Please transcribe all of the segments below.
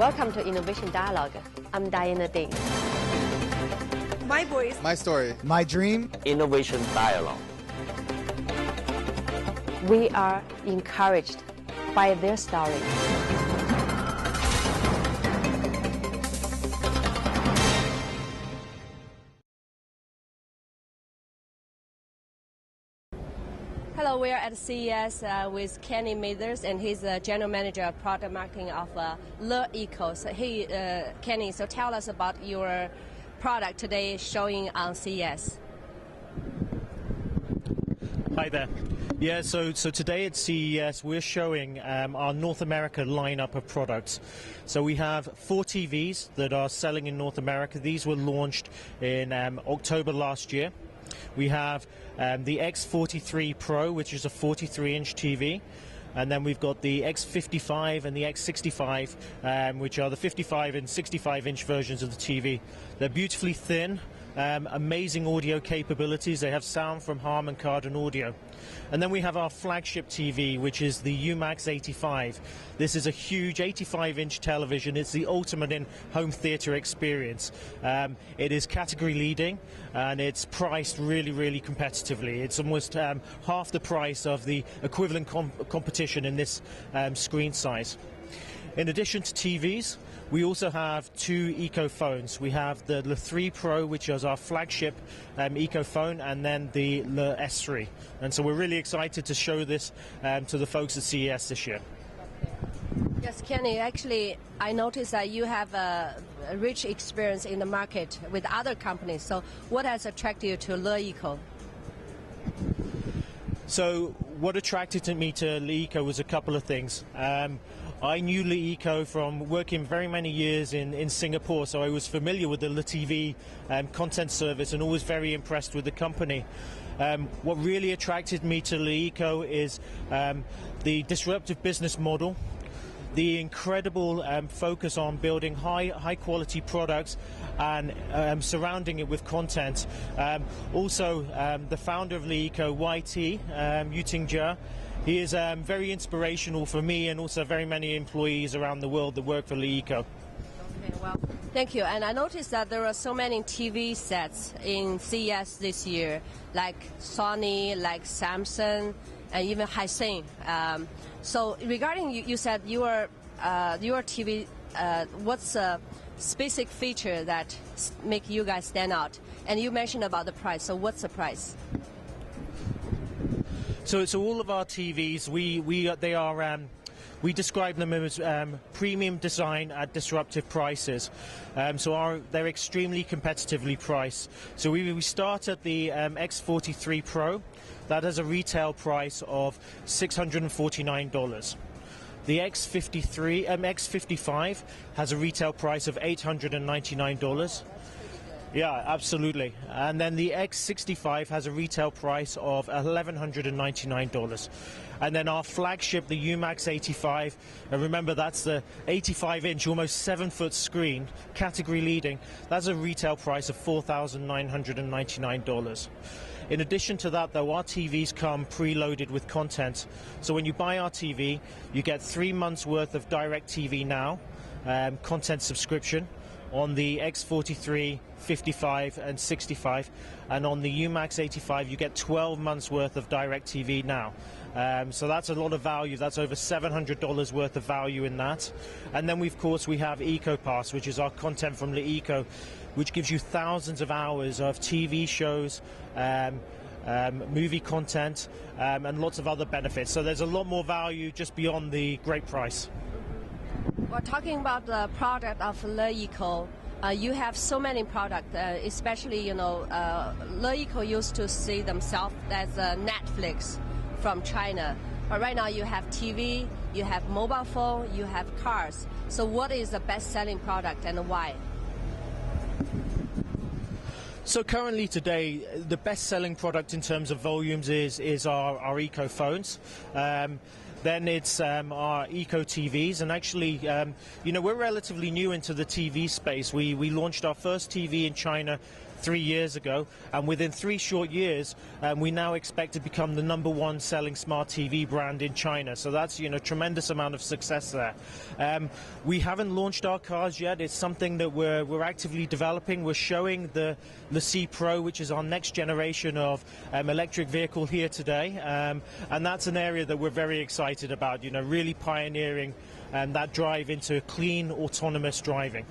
Welcome to Innovation Dialogue. I'm Diana Ding. My voice. My story. My dream. Innovation Dialogue. We are encouraged by their story. Hello, we are at CES with Kenny Mathers, and he's the General Manager of Product Marketing of LeEco. So Kenny, so tell us about your product today showing on CES. Hi there. Yeah, so today at CES we're showing our North America lineup of products. So we have 4 TVs that are selling in North America. These were launched in October last year. We have the X43 Pro, which is a 43-inch TV. And then we've got the X55 and the X65, which are the 55 and 65-inch versions of the TV. They're beautifully thin, amazing audio capabilities. They have sound from Harman Kardon Audio. And then we have our flagship TV, which is the UMAX 85. This is a huge 85-inch television. It's the ultimate in home theater experience. It is category leading, and it's priced really, really competitively. It's almost half the price of the equivalent competition in this screen size. In addition to TVs, we also have 2 Eco phones. We have the Le3 Pro, which is our flagship Eco phone, and then the Le S3. And so we're really excited to show this to the folks at CES this year. Yes, Kenny, actually, I noticed that you have a rich experience in the market with other companies. So what has attracted you to LeEco? So what attracted me to LeEco was a couple of things. I knew LeEco from working very many years in Singapore, so I was familiar with the LeTV content service and always very impressed with the company. What really attracted me to LeEco is the disruptive business model, the incredible focus on building high quality products and surrounding it with content. Also, the founder of LeEco, YT, Yuting Jia, he is very inspirational for me and also very many employees around the world that work for LeEco. Okay, well, thank you. And I noticed that there are so many TV sets in CES this year, like Sony, like Samsung, and even Hisense. So regarding you said your TV, what's a specific feature that make you guys stand out? And you mentioned about the price. So what's the price? So all of our TVs, we describe them as premium design at disruptive prices. They're extremely competitively priced. So we start at the X43 Pro. That has a retail price of $649. The X55 has a retail price of $899. Yeah, absolutely. And then the X65 has a retail price of $1,199. And then our flagship, the UMAX 85, and remember that's the 85-inch, almost 7-foot screen, category leading. That's a retail price of $4,999. In addition to that, though, our TVs come preloaded with content. So when you buy our TV, you get 3 months worth of DirecTV Now content subscription on the X43, 55 and 65, and on the UMAX 85 you get 12 months worth of DirecTV Now. So that's a lot of value. That's over $700 worth of value in that. And then of course we have EcoPass, which is our content from LeEco, which gives you thousands of hours of TV shows, movie content, and lots of other benefits. So there's a lot more value just beyond the great price. Well, talking about the product of LeEco, you have so many products, especially, LeEco used to see themselves as a Netflix from China. But right now you have TV, you have mobile phone, you have cars. So what is the best-selling product and why? So currently today, the best-selling product in terms of volumes is our Eco phones. Then it's our Eco TVs, and actually, we're relatively new into the TV space. We launched our first TV in China 3 years ago, and within 3 short years, we now expect to become the #1 selling smart TV brand in China. So that's, tremendous amount of success there. We haven't launched our cars yet. It's something that we're actively developing. We're showing the LeEco Pro, which is our next generation of electric vehicle here today, and that's an area that we're very excited about, really pioneering that drive into clean autonomous driving.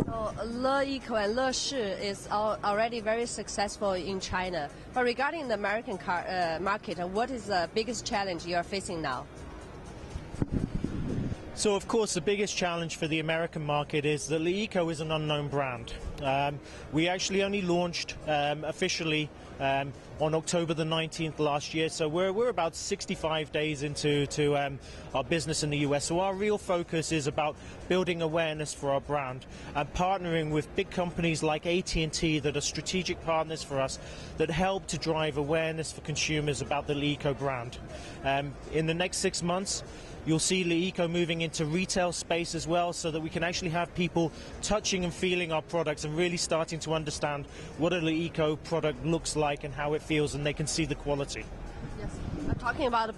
So LeEco and LeShi is already very successful in China. But regarding the American car market, what is the biggest challenge you are facing now? So, of course, the biggest challenge for the American market is that LeEco is an unknown brand. We actually only launched officially on October the 19th last year, so we're about 65 days into our business in the US. So our real focus is about building awareness for our brand and partnering with big companies like AT&T that are strategic partners for us that help to drive awareness for consumers about the LeEco brand. In the next 6 months, you'll see LeEco moving into retail space as well, so that we can actually have people touching and feeling our products and really starting to understand what a LeEco product looks like and how it feels, and they can see the quality. Yes. Talking about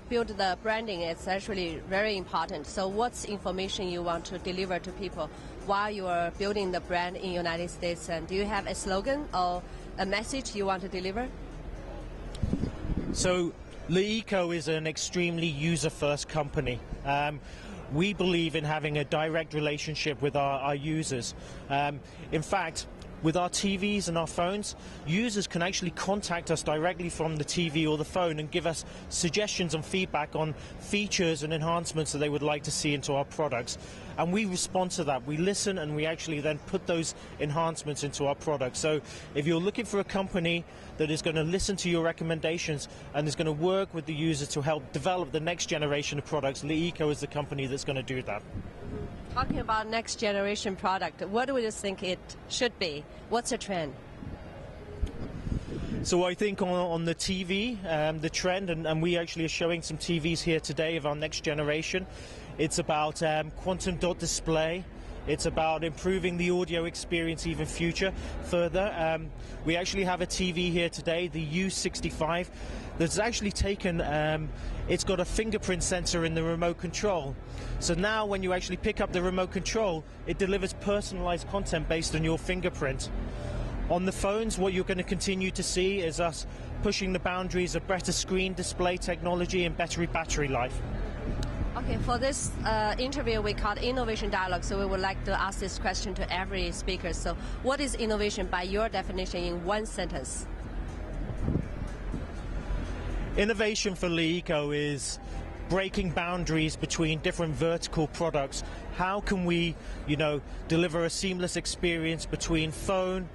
build the branding, it's actually very important. So what's information you want to deliver to people while you are building the brand in the United States? And do you have a slogan or a message you want to deliver? So LeEco is an extremely user-first company. We believe in having a direct relationship with our users. In fact, with our TVs and our phones, users can actually contact us directly from the TV or the phone and give us suggestions and feedback on features and enhancements that they would like to see into our products. And we respond to that. We listen, and we actually then put those enhancements into our products. So if you're looking for a company that is going to listen to your recommendations and is going to work with the user to help develop the next generation of products, LeEco is the company that's going to do that. Talking about next generation product, what do you think it should be? What's the trend? So I think on the TV, the trend, and we actually are showing some TVs here today of our next generation. It's about quantum dot display. It's about improving the audio experience even further. We actually have a TV here today, the U65, that's actually taken, it's got a fingerprint sensor in the remote control. So now when you actually pick up the remote control, it delivers personalized content based on your fingerprint. On the phones, what you're going to continue to see is us pushing the boundaries of better screen display technology and better battery life. Okay, for this interview we called Innovation Dialogue, so we would like to ask this question to every speaker. So what is innovation by your definition in one sentence? Innovation for LeEco is breaking boundaries between different vertical products. How can we, deliver a seamless experience between phone,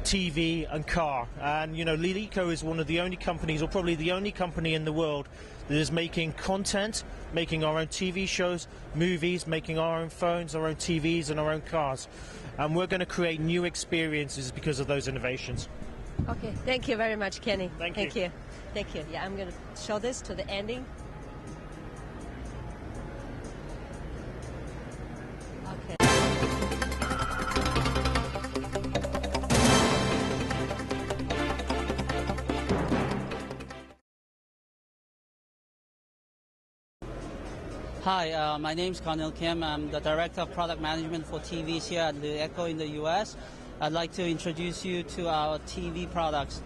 TV and car? And LeEco is one of the only companies, or probably the only company in the world, that is making content, making our own TV shows, movies, making our own phones, our own TVs and our own cars. And we're going to create new experiences because of those innovations. Okay, thank you very much, Kenny. Thank you. Thank you. Yeah, I'm going to show this to the ending. Okay. Hi, my name is Cornel Kim. I'm the Director of Product Management for TVs here at LeEco in the U.S. I'd like to introduce you to our TV products.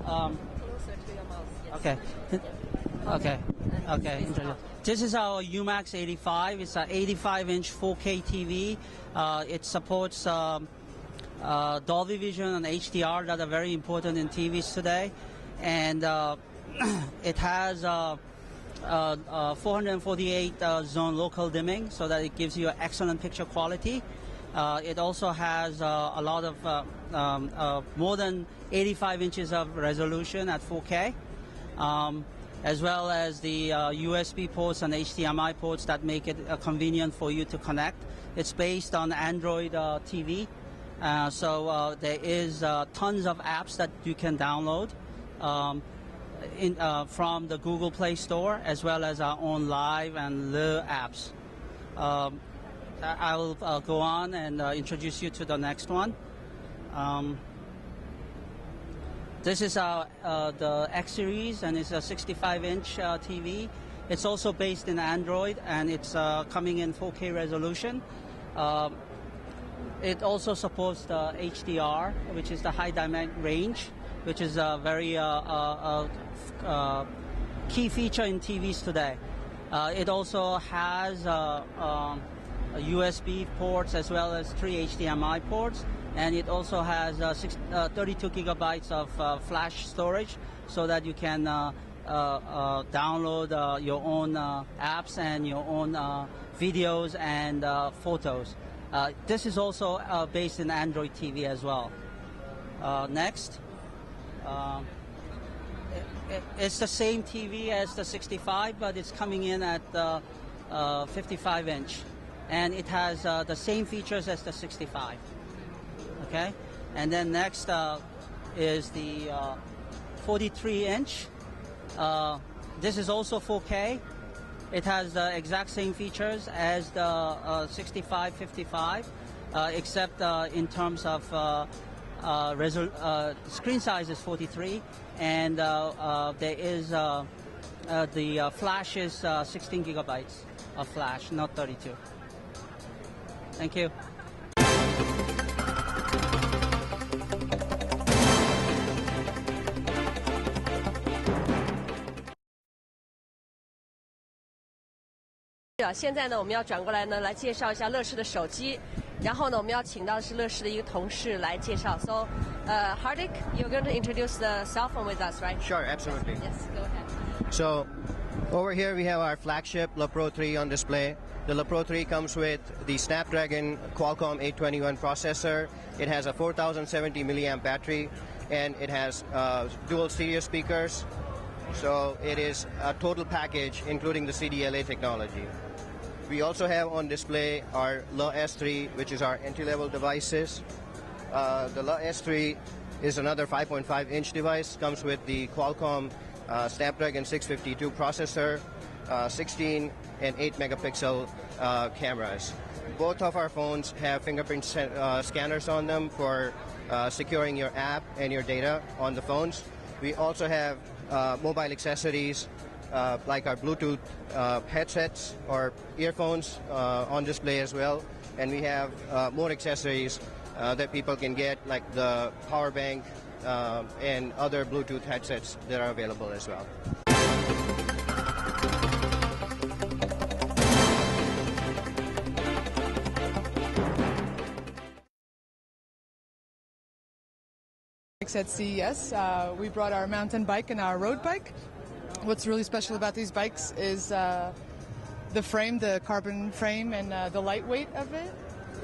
Closer to your mouth. Yes. Okay. This is our UMAX 85. It's an 85-inch 4K TV. It supports Dolby Vision and HDR that are very important in TVs today. And it has 448 zone local dimming, so that it gives you excellent picture quality. It also has a lot of more than 85 inches of resolution at 4K, as well as the USB ports and HDMI ports that make it convenient for you to connect. It's based on Android TV, so there is tons of apps that you can download from the Google Play Store, as well as our own Live and Le apps. I will go on and introduce you to the next one. This is the X series, and it's a 65-inch TV. It's also based in Android, and it's coming in 4K resolution. It also supports the HDR, which is the high dynamic range, which is a very key feature in TVs today. It also has USB ports as well as 3 HDMI ports, and it also has 32 gigabytes of flash storage, so that you can download your own apps and your own videos and photos. This is also based in Android TV as well. Next. It's the same TV as the 65, but it's coming in at 55-inch. And it has the same features as the 65. Okay? And then next is the 43-inch. This is also 4K. It has the exact same features as the 65-55, except in terms of screen size is 43, and there is the flash is 16 gigabytes of flash, not 32. Thank you.现在呢，我们要转过来呢，来介绍一下乐视的手机。然后呢，我们要请到的是乐视的一个同事来介绍。So, Hardik, you're going to introduce the cell phone with us, right? Sure, absolutely. Yes, go ahead. So, over here we have our flagship LePro 3 on display. The LePro 3 comes with the Snapdragon Qualcomm 821 processor. It has a 4070 milliamp battery, and it has dual stereo speakers. So it is a total package, including the CDLA technology. We also have on display our LeS3, which is our entry-level devices. The LeS3 is another 5.5-inch device, comes with the Qualcomm Snapdragon 652 processor, 16 and 8 megapixel cameras. Both of our phones have fingerprint scanners on them for securing your app and your data on the phones. We also have mobile accessories like our Bluetooth headsets or earphones on display as well. And we have more accessories that people can get, like the power bank and other Bluetooth headsets that are available as well. At CES, we brought our mountain bike and our road bike. What's really special about these bikes is the frame, the carbon frame, and the lightweight of it.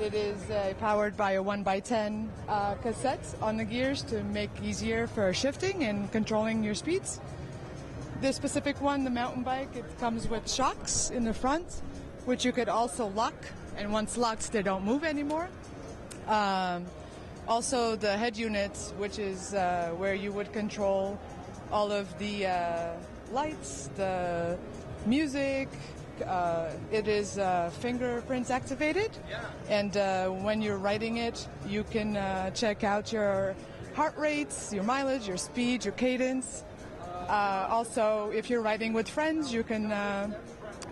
It is powered by a 1x10 cassette on the gears to make easier for shifting and controlling your speeds. This specific one, the mountain bike, it comes with shocks in the front, which you could also lock, and once locked, they don't move anymore. Also, the head unit, which is where you would control all of the lights, the music. It is fingerprints activated, and when you're riding it, you can check out your heart rates, your mileage, your speed, your cadence. Also, if you're riding with friends, you can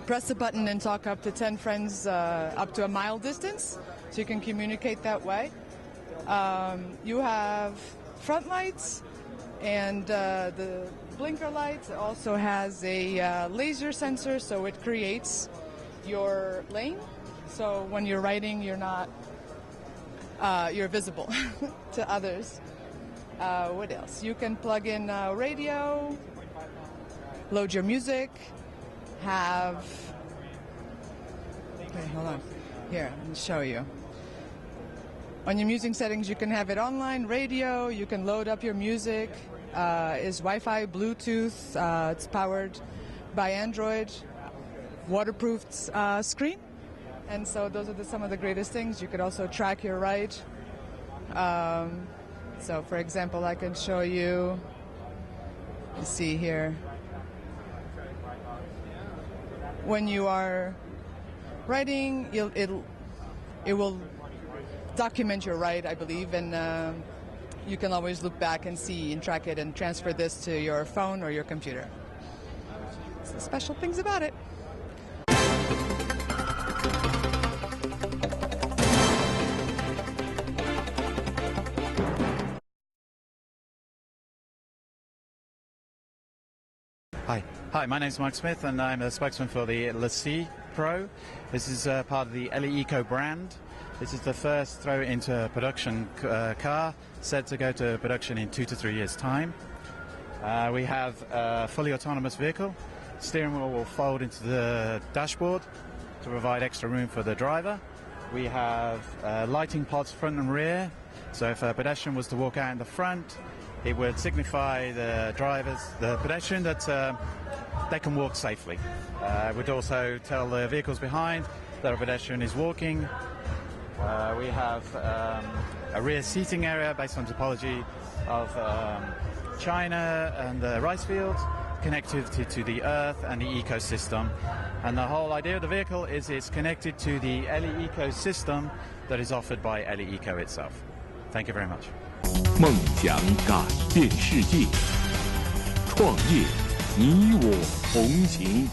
press a button and talk up to 10 friends up to a mile distance, so you can communicate that way. You have front lights, and the blinker light also has a laser sensor, so it creates your lane. So when you're riding, you're not you're visible to others. What else? You can plug in radio, load your music, have. Okay, hold on. Here, let me show you. On your music settings, you can have it online, radio, you can load up your music. Is Wi-Fi, Bluetooth, it's powered by Android, waterproof screen. And so those are some of the greatest things. You could also track your ride. So for example, I can show you, let's see here. When you are riding, it will document your ride, I believe, and you can always look back and see and track it and transfer this to your phone or your computer. It's the special things about it. Hi, my name is Mike Smith and I'm a spokesman for the LeEco Pro. This is part of the LeEco brand. This is the first throw into production car, set to go to production in 2 to 3 years' time. We have a fully autonomous vehicle. Steering wheel will fold into the dashboard to provide extra room for the driver. We have lighting pods front and rear, so if a pedestrian was to walk out in the front, it would signify the pedestrian that they can walk safely. It would also tell the vehicles behind that a pedestrian is walking. We have a rear seating area based on topology of China and the rice fields, connectivity to the earth and the ecosystem. And the whole idea of the vehicle is it's connected to the LeEco system that is offered by LeEco itself. Thank you very much. 梦想改变世界，创业你我同行。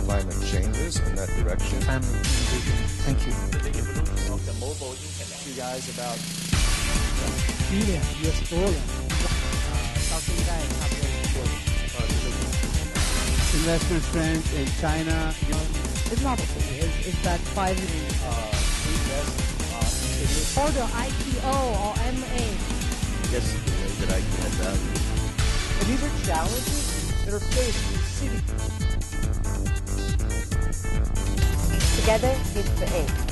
Climate changes in that direction. Family innovation. Thank you. The evolution of the mobile internet. You guys about billion US$. 到现在差不多investment strength in China. It's not it's that 5 or the IPO or MA. Yes, the way that I can add value. And these are challenges that are faced in cities. Together we create.